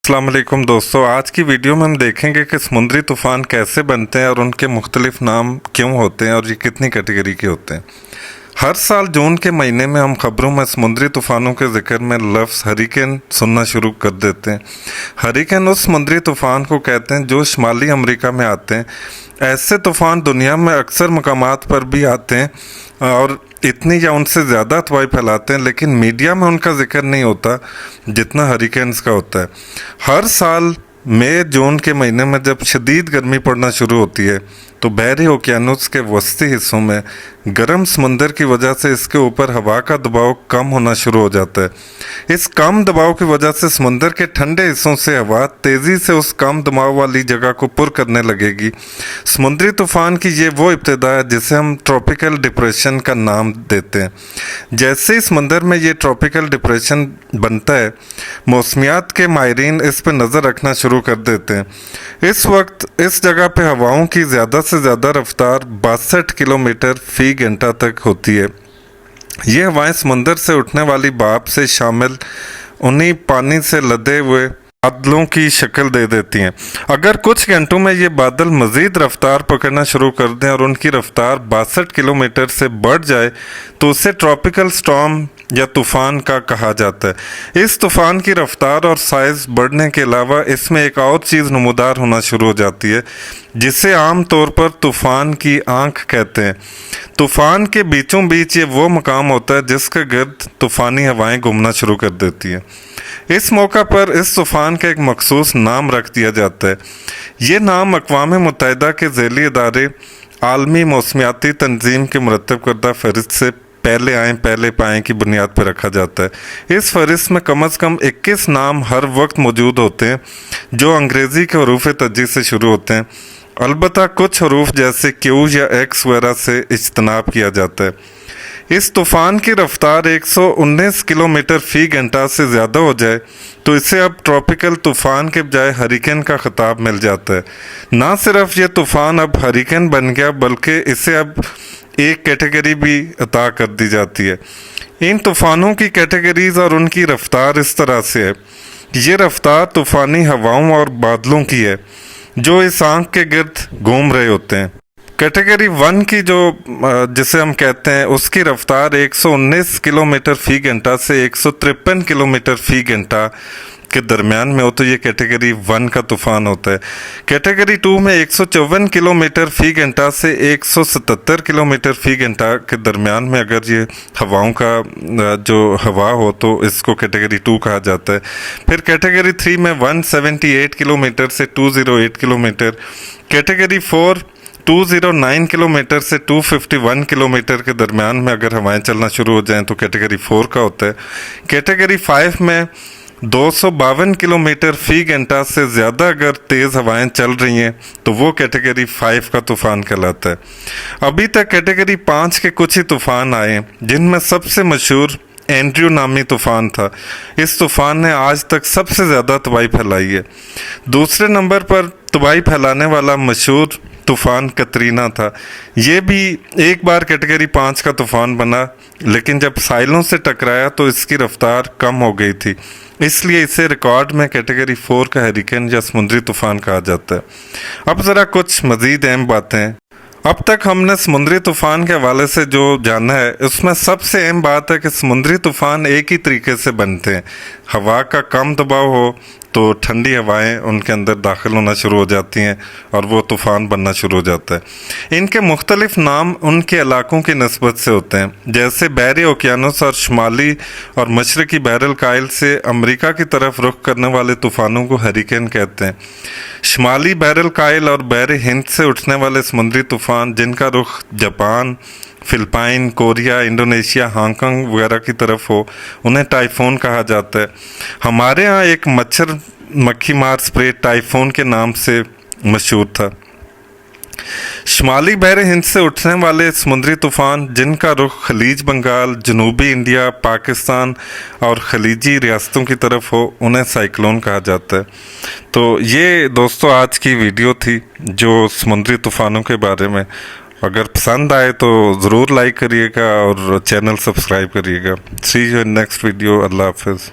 अस्सलाम वालेकुम दोस्तों, आज की वीडियो में हम देखेंगे कि समुद्री तूफ़ान कैसे बनते हैं और उनके मुख्तलिफ नाम क्यों होते हैं और ये कितनी कैटेगरी के होते हैं। हर साल जून के महीने में हम खबरों में समुद्री तूफ़ानों के जिक्र में लफ्ज़ हरिकेन सुनना शुरू कर देते हैं। हरिकेन उस समुद्री तूफ़ान को कहते हैं जो शुमाली अमेरिका में आते हैं। ऐसे तूफ़ान दुनिया में अक्सर मकामात पर भी आते हैं और इतनी या उनसे ज़्यादा तबाही फैलाते हैं, लेकिन मीडिया में उनका जिक्र नहीं होता जितना हरिकेन्स का होता है। हर साल मई जून के महीने में जब शदीद गर्मी पड़ना शुरू होती है तो बहरी ओकियानूस के वस्ती हिस्सों में गर्म समंदर की वजह से इसके ऊपर हवा का दबाव कम होना शुरू हो जाता है। इस कम दबाव की वजह से समंदर के ठंडे हिस्सों से हवा तेज़ी से उस कम दबाव वाली जगह को पुर करने लगेगी। समुद्री तूफ़ान की ये वो इब्तिदा है जिसे हम ट्रॉपिकल डिप्रेशन का नाम देते हैं। जैसे ही समंदर में ये ट्रॉपिकल डिप्रेशन बनता है, मौसमियात के माहिरीन इस पर नज़र रखना शुरू कर देते हैं। इस वक्त इस जगह पे हवाओं की ज़्यादा से ज़्यादा रफ्तार 62 किलोमीटर फ़ी घंटा तक होती है। ये हवाएं समंदर से उठने वाली भाप से शामिल उन्हीं पानी से लदे हुए बादलों की शक्ल दे देती हैं। अगर कुछ घंटों में ये बादल मज़ीद रफ्तार पकड़ना शुरू कर दें और उनकी रफ्तार 62 किलोमीटर से बढ़ जाए तो उसे ट्रॉपिकल स्टॉर्म या तूफ़ान का कहा जाता है। इस तूफ़ान की रफ्तार और साइज़ बढ़ने के अलावा इसमें एक और चीज़ नमूदार होना शुरू हो जाती है जिसे आम तौर पर तूफ़ान की आंख कहते हैं। तूफ़ान के बीचों बीच ये वो मकाम होता है जिसके गिर्द तूफ़ानी हवाएं घूमना शुरू कर देती हैं। इस मौका पर इस तूफ़ान का एक मखसूस नाम रख दिया जाता है। ये नाम अक़वाम मुत्तहिदा के ज़ैली इदारे आलमी मौसमियाती तंजीम के मुरतब करदा फ़हरिस्त से पहले आएँ पहले पाएँ की बुनियाद पर रखा जाता है। इस फ़हरिस्त में कम अज़ कम 21 नाम हर वक्त मौजूद होते हैं जो अंग्रेज़ी के हरूफ तर्जीह से शुरू होते हैं। अलबत्ता कुछ हरूफ जैसे क्यू या एक्स वगैरह से इज्तनाब किया जाता है। इस तूफ़ान की रफ्तार 119 किलोमीटर फ़ी घंटा से ज़्यादा हो जाए तो इसे अब ट्रॉपिकल तूफ़ान के बजाय हरिकेन का ख़िताब मिल जाता है। ना सिर्फ ये तूफ़ान अब हरिकेन बन गया बल्कि इसे अब एक कैटेगरी भी अता कर दी जाती है। इन तूफ़ानों की कैटेगरीज़ और उनकी रफ्तार इस तरह से है। ये रफ्तार तूफ़ानी हवाओं और बादलों की है जो इस आंख के गिर्द घूम रहे होते हैं। कैटेगरी 1 की जिसे हम कहते हैं उसकी रफ्तार 119 किलोमीटर फ़ी घंटा से 153 किलोमीटर फ़ी घंटा के दरमियान में हो तो ये कैटेगरी 1 का तूफ़ान होता है। कैटेगरी 2 में 154 किलोमीटर फ़ी घंटा से 177 किलोमीटर फ़ी घंटा के दरमियान में अगर ये हवाओं का जो हवा हो तो इसको कैटेगरी 2 कहा जाता है। फिर कैटेगरी 3 में 178 किलोमीटर से 208 किलोमीटर, कैटेगरी 4 209 किलोमीटर से 251 किलोमीटर के दरमियान में अगर हवाएं चलना शुरू हो जाएं तो कैटेगरी 4 का होता है। कैटेगरी 5 में 252 किलोमीटर फ़ी घंटा से ज़्यादा अगर तेज़ हवाएं चल रही हैं तो वो कैटेगरी 5 का तूफ़ान कहलाता है। अभी तक कैटेगरी 5 के कुछ ही तूफ़ान आए जिनमें सबसे मशहूर एंड्रयू नामी तूफ़ान था। इस तूफ़ान ने आज तक सबसे ज़्यादा तबाही फैलाई है। दूसरे नंबर पर तबाही फैलाने वाला मशहूर तूफ़ान कतरीना था। ये भी एक बार कैटेगरी 5 का तूफ़ान बना, लेकिन जब साइलों से टकराया तो इसकी रफ्तार कम हो गई थी, इसलिए इसे रिकॉर्ड में कैटेगरी 4 का हरिकेन या समुद्री तूफ़ान कहा जाता है। अब ज़रा कुछ मज़ीद अहम बातें। अब तक हमने समुद्री तूफ़ान के हवाले से जो जाना है उसमें सबसे अहम बात है कि समुद्री तूफ़ान एक ही तरीके से बनते हैं। हवा का कम दबाव हो तो ठंडी हवाएं उनके अंदर दाखिल होना शुरू हो जाती हैं और वो तूफ़ान बनना शुरू हो जाता है। इनके मुख्तलिफ नाम उनके इलाकों की नस्बत से होते हैं। जैसे बहरी ओकियानूस और शुमाली और मशरक़ी बहरुल कायल से अमेरिका की तरफ रुख करने वाले तूफ़ानों को हरिकेन कहते हैं। शुमाली बहरुल कायल और बहर हिंद से उठने वाले समुद्री तूफ़ान जिनका रुख Japan, Philippine, Korea, Indonesia, Hong Kong वगैरह की तरफ हो उन्हें टाइफून कहा जाता है। हमारे यहाँ एक मच्छर मक्खी मार स्प्रे टाइफून के नाम से मशहूर था। शुमाली बहर हिंद से उठने वाले समुद्री तूफ़ान जिनका रुख खलीज बंगाल, जनूबी इंडिया, पाकिस्तान और खलीजी रियासतों की तरफ हो उन्हें साइक्लोन कहा जाता है। तो ये दोस्तों आज की वीडियो थी जो समुद्री तूफ़ानों के बारे में। अगर पसंद आए तो ज़रूर लाइक करिएगा और चैनल सब्सक्राइब करिएगा। सी यू इन नेक्स्ट वीडियो। अल्लाह हाफ़िज़।